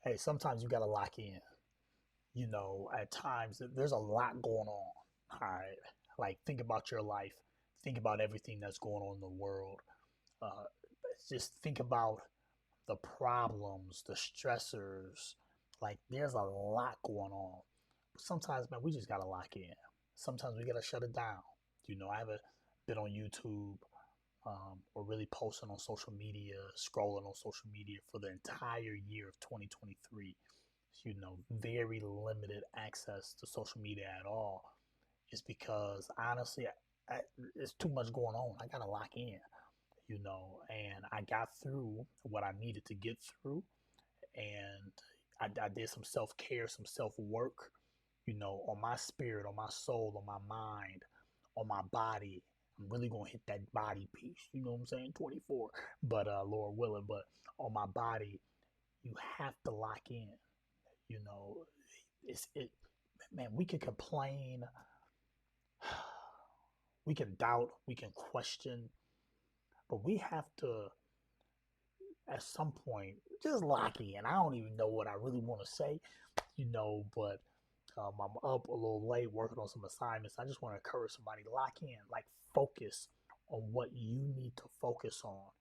Hey, sometimes you got to lock in. At times there's a lot going on. All right. Like, think about your life, think about everything that's going on in the world. Uh, just think about the problems, the stressors. Like, there's a lot going on. But sometimes, man, we just got to lock in. Sometimes we got to shut it down. I haven't been on YouTube or really posting on social media, scrolling on social media for the entire year of 2023. Very limited access to social media at all, is because honestly, it's too much going on. I gotta lock in, and I got through what I needed to get through, and I did some self care, some self work, on my spirit, on my soul, on my mind, on my body. I'm really gonna hit that body piece, you know what I'm saying? 24, but Lord willing, but on my body, you have to lock in. You know, it's it, man. We can complain, we can doubt, we can question, but we have to, at some point, just lock in. I don't even know what I really want to say, but I'm up a little late working on some assignments. I just want to encourage somebody to lock in, like focus on what you need to focus on,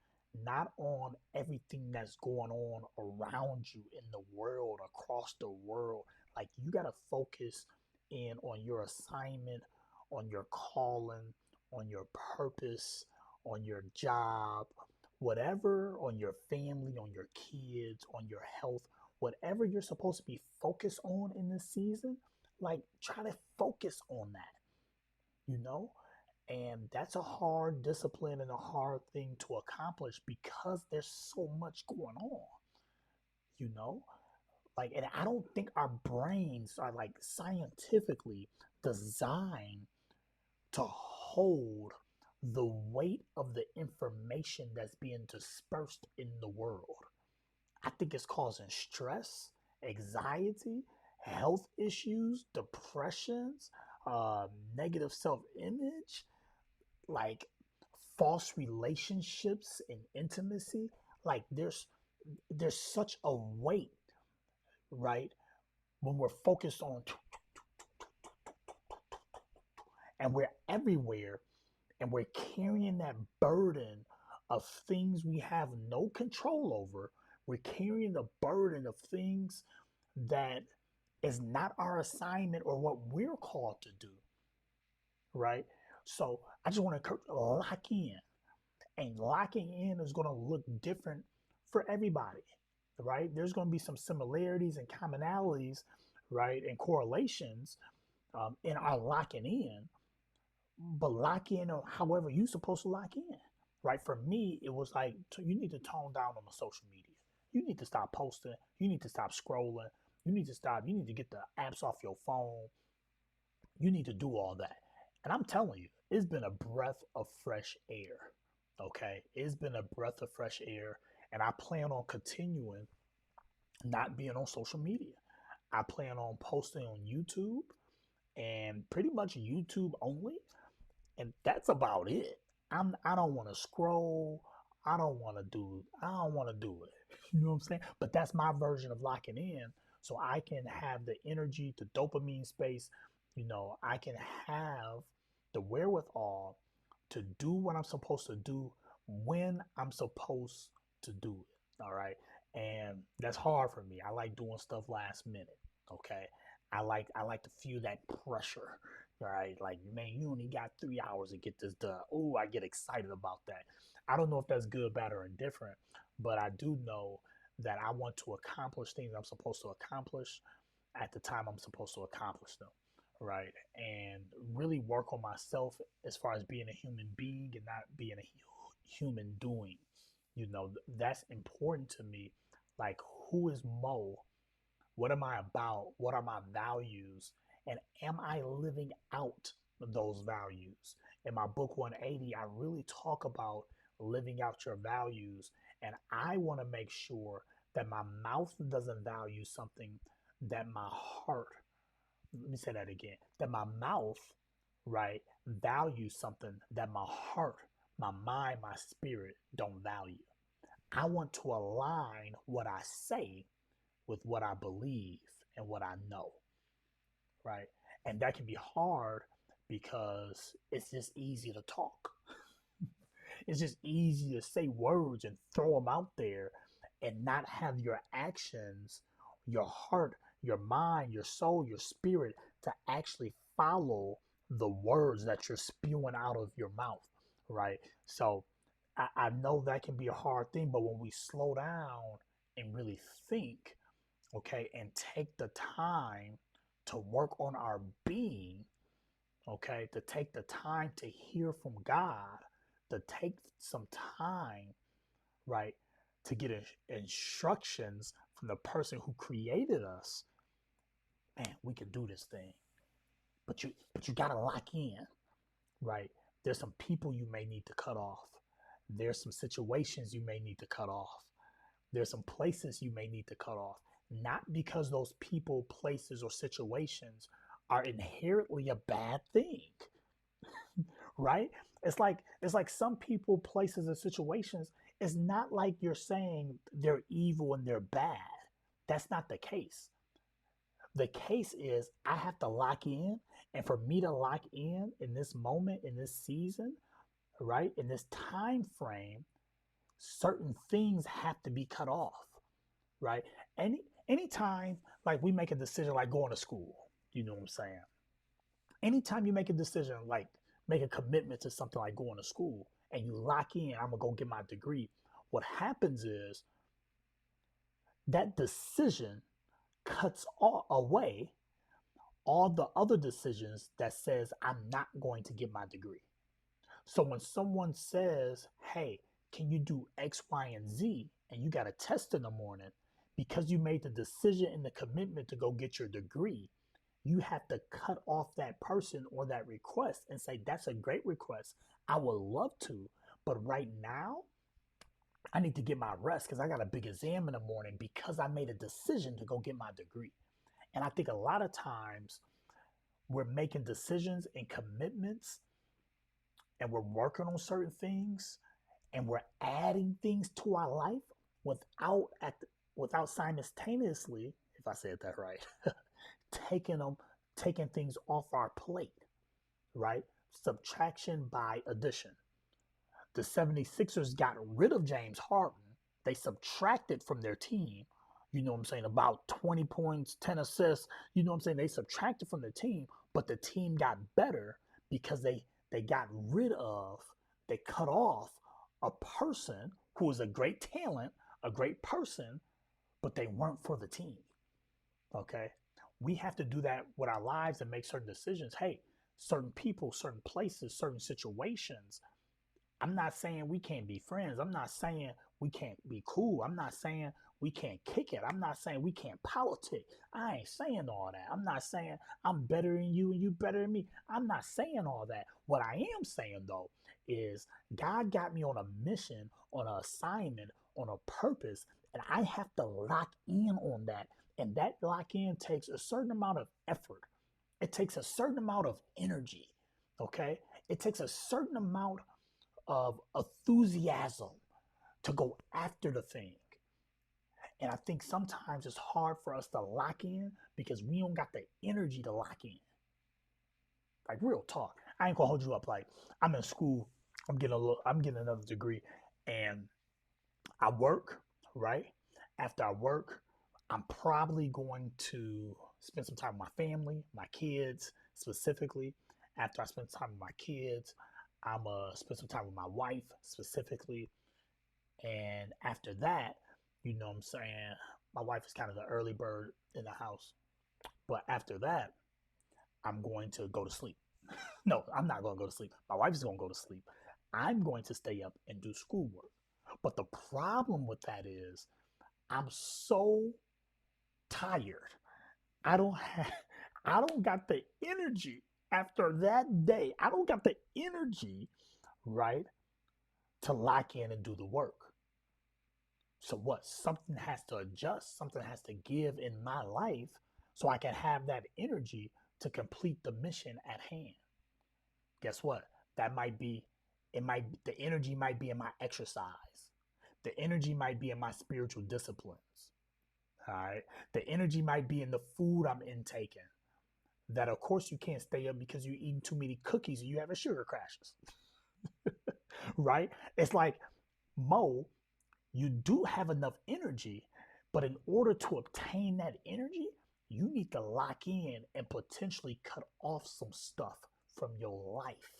not on everything that's going on around you in the world, across the world. Like, you got to focus in on your assignment, on your calling, on your purpose, on your job, whatever, on your family, on your kids, on your health, whatever you're supposed to be focused on in this season, like, try to focus on that, you know? And that's a hard discipline and a hard thing to accomplish because there's so much going on, you know? Like, and I don't think our brains are like scientifically designed to hold the weight of the information that's being dispersed in the world. I think it's causing stress, anxiety, health issues, depressions, negative self image, like false relationships and intimacy. Like, there's such a weight, right? When we're focused on, and we're everywhere, and we're carrying that burden of things we have no control over. We're carrying the burden of things that is not our assignment or what we're called to do, right? So I just want to lock in, and locking in is going to look different for everybody, right? There's going to be some similarities and commonalities, right, and correlations in our locking in, but lock in or however you're supposed to lock in, right? For me, it was like, you need to tone down on the social media. You need to stop posting. You need to stop scrolling. You need to stop. You need to get the apps off your phone. You need to do all that. And I'm telling you, it's been a breath of fresh air. Okay. It's been a breath of fresh air. And I plan on continuing not being on social media. I plan on posting on YouTube, and pretty much YouTube only, and that's about it. I don't want to scroll. I don't want to do it. You know what I'm saying? But that's my version of locking in, so I can have the energy, the dopamine space. I can have the wherewithal to do what I'm supposed to do when I'm supposed to do it. All right. And that's hard for me. I like doing stuff last minute. Okay. I like to feel that pressure. All right. Like, man, you only got 3 hours to get this done. Oh, I get excited about that. I don't know if that's good, bad, or indifferent, but I do know that I want to accomplish things I'm supposed to accomplish at the time I'm supposed to accomplish them, right? And really work on myself as far as being a human being and not being a human doing. That's important to me. Like, who is Mo? What am I about? What are my values? And am I living out those values? In my book 180, I really talk about living out your values. And I want to make sure that my mouth doesn't value something that my heart, let me say that again, that my mouth, right, values something that my heart, my mind, my spirit don't value. I want to align what I say with what I believe and what I know, right? And that can be hard because it's just easy to talk. It's just easy to say words and throw them out there and not have your actions, your heart, your mind, your soul, your spirit to actually follow the words that you're spewing out of your mouth, right? So I know that can be a hard thing, but when we slow down and really think, okay, and take the time to work on our being, okay, to take the time to hear from God, to take some time, right, to get instructions from the person who created us, man, we can do this thing. But you got to lock in, right? There's some people you may need to cut off. There's some situations you may need to cut off. There's some places you may need to cut off. Not because those people, places, or situations are inherently a bad thing, right? It's like some people, places, and situations. It's not like you're saying they're evil and they're bad. That's not the case. The case is I have to lock in, and for me to lock in this moment, in this season, right, in this time frame, certain things have to be cut off, right? Anytime like we make a decision like going to school, you know what I'm saying? Anytime you make a decision like make a commitment to something like going to school and you lock in, I'm gonna go get my degree. What happens is that decision cuts away all the other decisions that says I'm not going to get my degree. So when someone says, hey, can you do X, Y, and Z? And you got a test in the morning, because you made the decision and the commitment to go get your degree, you have to cut off that person or that request and say, that's a great request. I would love to. But right now, I need to get my rest because I got a big exam in the morning because I made a decision to go get my degree. And I think a lot of times we're making decisions and commitments and we're working on certain things and we're adding things to our life without without simultaneously, if I said that right, taking them taking things off our plate, right? Subtraction by addition. The 76ers got rid of James Harden. They subtracted from their team, you know what I'm saying, about 20 points, 10 assists, you know what I'm saying? They subtracted from the team, but the team got better because they got rid of, they cut off a person who was a great talent, a great person, but they weren't for the team. Okay? We have to do that with our lives and make certain decisions. Hey, certain people, certain places, certain situations. I'm not saying we can't be friends. I'm not saying we can't be cool. I'm not saying we can't kick it. I'm not saying we can't politic. I ain't saying all that. I'm not saying I'm better than you and you better than me. I'm not saying all that. What I am saying though is God got me on a mission, on an assignment, on a purpose, and I have to lock in on that. And that lock in takes a certain amount of effort. It takes a certain amount of energy. Okay? It takes a certain amount of enthusiasm to go after the thing. And I think sometimes it's hard for us to lock in because we don't got the energy to lock in. Like real talk. I ain't gonna hold you up. Like I'm in school, I'm getting another degree, and I work, right? After I work, I'm probably going to spend some time with my family, my kids specifically. After I spend time with my kids, I'm gonna spend some time with my wife specifically. And after that, you know what I'm saying, my wife is kind of the early bird in the house. But after that, I'm going to go to sleep. No, I'm not going to go to sleep. My wife is going to go to sleep. I'm going to stay up and do schoolwork. But the problem with that is I'm so tired. I don't have I don't got the energy after that day. I don't got the energy, right, to lock in and do the work. So what? Something has to adjust, something has to give in my life so I can have that energy to complete the mission at hand. Guess what? That might be the energy might be in my exercise. The energy might be in my spiritual disciplines. All right. The energy might be in the food I'm intaking. That of course you can't stay up because you're eating too many cookies and you having sugar crashes. Right? It's like, Mo, you do have enough energy, but in order to obtain that energy, you need to lock in and potentially cut off some stuff from your life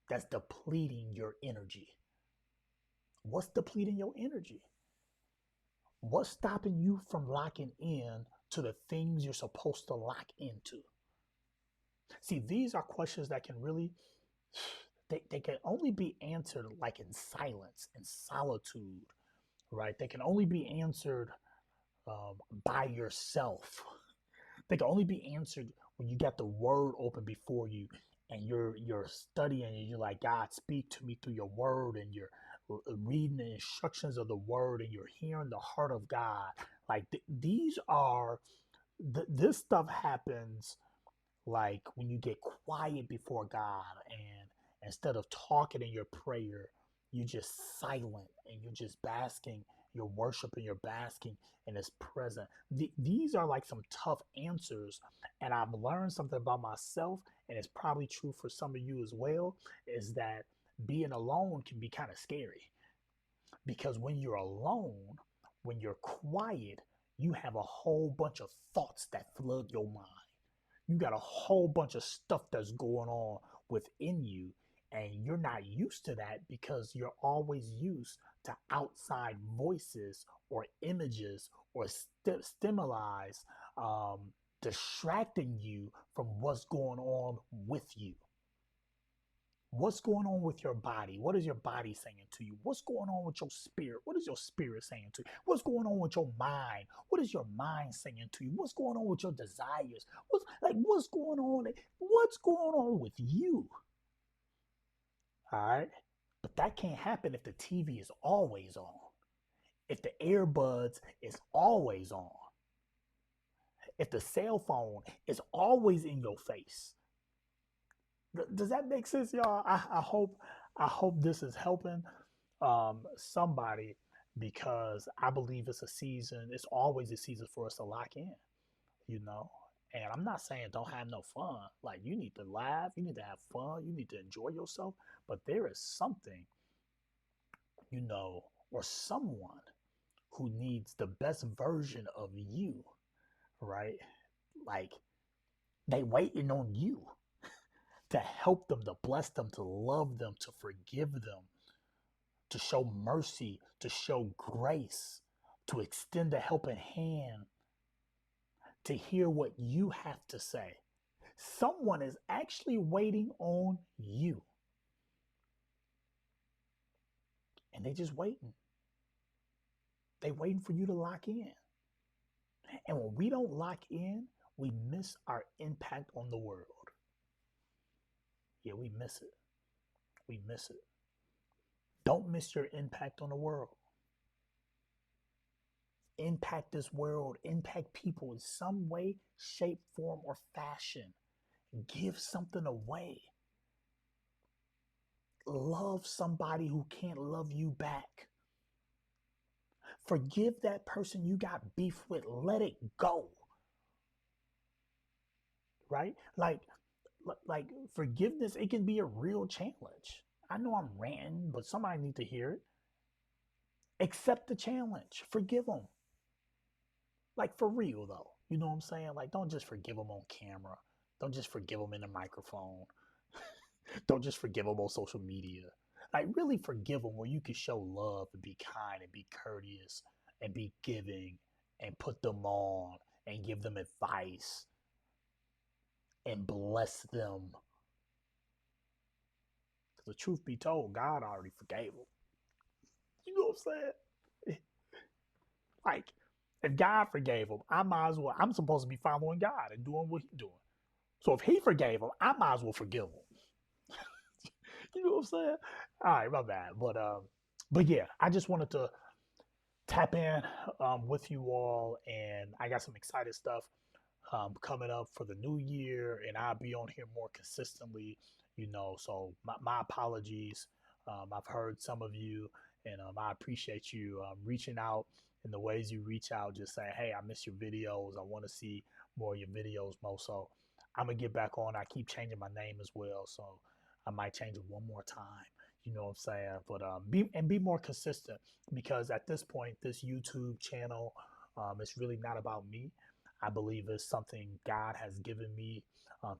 that's depleting your energy. What's depleting your energy? What's stopping you from locking in to the things you're supposed to lock into? See, these are questions that can really, they can only be answered like in silence and solitude, right? They can only be answered by yourself. They can only be answered when you got the word open before you and you're studying and you're like, God, speak to me through your word, and you're reading the instructions of the word and you're hearing the heart of God. Like these are this stuff happens like when you get quiet before God, and instead of talking in your prayer, you're just silent and you're just basking, you're worshiping, you're basking in His presence. These are like some tough answers. And I've learned something about myself, and it's probably true for some of you as well, is that being alone can be kind of scary because when you're alone, when you're quiet, you have a whole bunch of thoughts that flood your mind. You got a whole bunch of stuff that's going on within you, and you're not used to that because you're always used to outside voices or images or stimuli um, distracting you from what's going on with you. What's going on with your body? What is your body saying to you? What's going on with your spirit? What is your spirit saying to you? What's going on with your mind? What is your mind saying to you? What's going on with your desires? What's going on? What's going on with you? All right. But that can't happen if the TV is always on. If the earbuds is always on. If the cell phone is always in your face. Does that make sense, y'all? I hope this is helping somebody, because I believe it's a season. It's always a season for us to lock in, you know. And I'm not saying don't have no fun. Like, you need to laugh, you need to have fun, you need to enjoy yourself. But there is something, or someone who needs the best version of you, right? Like, they waiting on you to help them, to bless them, to love them, to forgive them, to show mercy, to show grace, to extend a helping hand, to hear what you have to say. Someone is actually waiting on you, and they just waiting. They waiting for you to lock in. And when we don't lock in, we miss our impact on the world. Yeah, we miss it. We miss it. Don't miss your impact on the world. Impact this world, impact people in some way, shape, form, or fashion. Give something away. Love somebody who can't love you back. Forgive that person you got beef with. Let it go. Right? Like forgiveness, it can be a real challenge. I know I'm ranting, but somebody need to hear it. Accept the challenge. Forgive them. Like, for real though. You know what I'm saying? Like, don't just forgive them on camera. Don't just forgive them in the microphone. Don't just forgive them on social media. Like, really forgive them where you can show love and be kind and be courteous and be giving and put them on and give them advice and bless them. Because the truth be told, God already forgave them. You know what I'm saying? Like, if God forgave them, I might as well. I'm supposed to be following God and doing what He's doing. So if He forgave them, I might as well forgive them. You know what I'm saying? All right, my bad. But yeah, I just wanted to tap in with you all, and I got some excited stuff coming up for the new year, and I'll be on here more consistently. So my apologies. I've heard some of you, and I appreciate you reaching out in the ways you reach out, just saying, hey, I miss your videos. I want to see more of your videos, Mo. So I'm going to get back on. I keep changing my name as well. So I might change it one more time. You know what I'm saying? But be more consistent, because at this point, this YouTube channel, it's really not about me. I believe it's something God has given me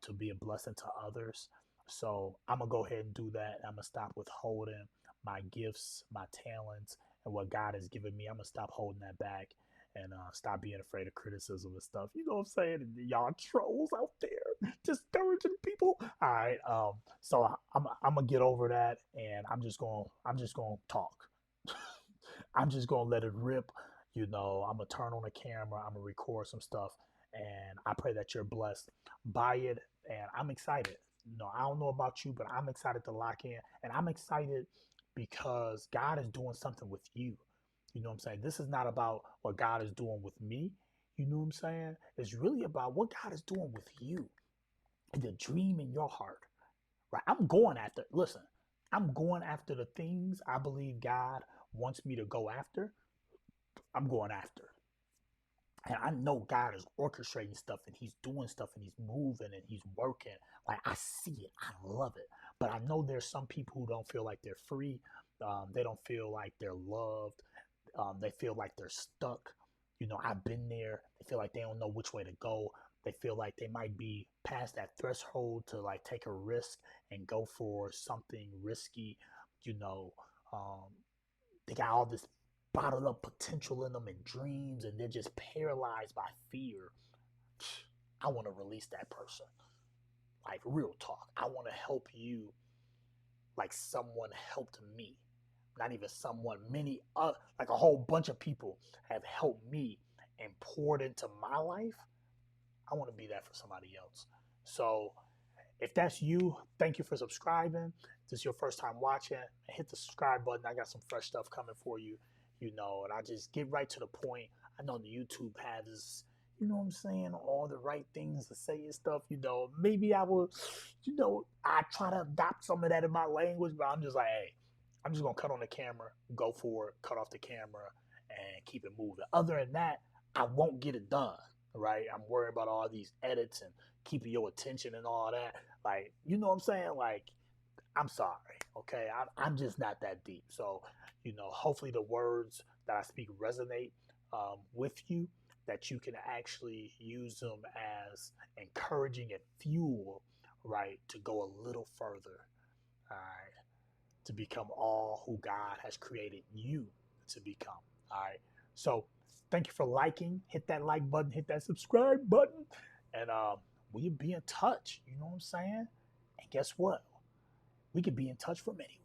to be a blessing to others. So I'm gonna go ahead and do that. I'm gonna stop withholding my gifts, my talents, and what God has given me. I'm gonna stop holding that back and stop being afraid of criticism and stuff. You know what I'm saying? And y'all trolls out there discouraging people. All right. So I'm gonna get over that, and I'm just gonna talk. I'm just gonna let it rip. You know, I'm gonna turn on the camera. I'm gonna record some stuff, and I pray that you're blessed by it. And I'm excited. You know, I don't know about you, but I'm excited to lock in, and I'm excited because God is doing something with you. You know what I'm saying? This is not about what God is doing with me. You know what I'm saying? It's really about what God is doing with you, the dream in your heart. Right? I'm going after. Listen, I'm going after the things I believe God wants me to go after. I'm going after. And I know God is orchestrating stuff, and He's doing stuff, and He's moving, and He's working. Like, I see it. I love it. But I know there's some people who don't feel like they're free. They don't feel like they're loved. They feel like they're stuck. You know, I've been there. They feel like they don't know which way to go. They feel like they might be past that threshold to like take a risk and go for something risky. You know, um, they got all this bottled up potential in them and dreams, and they're just paralyzed by fear. I want to release that person. Like, real talk. I want to help you like someone helped me. Not even someone, many, like a whole bunch of people have helped me and poured into my life. I want to be that for somebody else. So if that's you, thank you for subscribing. If this is your first time watching, hit the subscribe button. I got some fresh stuff coming for you, you know, and I just get right to the point. I know the YouTube has, you know what I'm saying, all the right things to say and stuff, you know. Maybe I will, you know, I try to adopt some of that in my language, but I'm just like, hey, I'm just going to cut on the camera, go for it, cut off the camera, and keep it moving. Other than that, I won't get it done, right? I'm worried about all these edits and keeping your attention and all that. Like, you know what I'm saying? Like, I'm sorry, okay? I'm just not that deep. So, you know, hopefully the words that I speak resonate with you, that you can actually use them as encouraging and fuel, right, to go a little further, all right, to become all who God has created you to become, all right? So, thank you for liking. Hit that like button, hit that subscribe button, and we'll be in touch. You know what I'm saying? And guess what? We could be in touch from anywhere.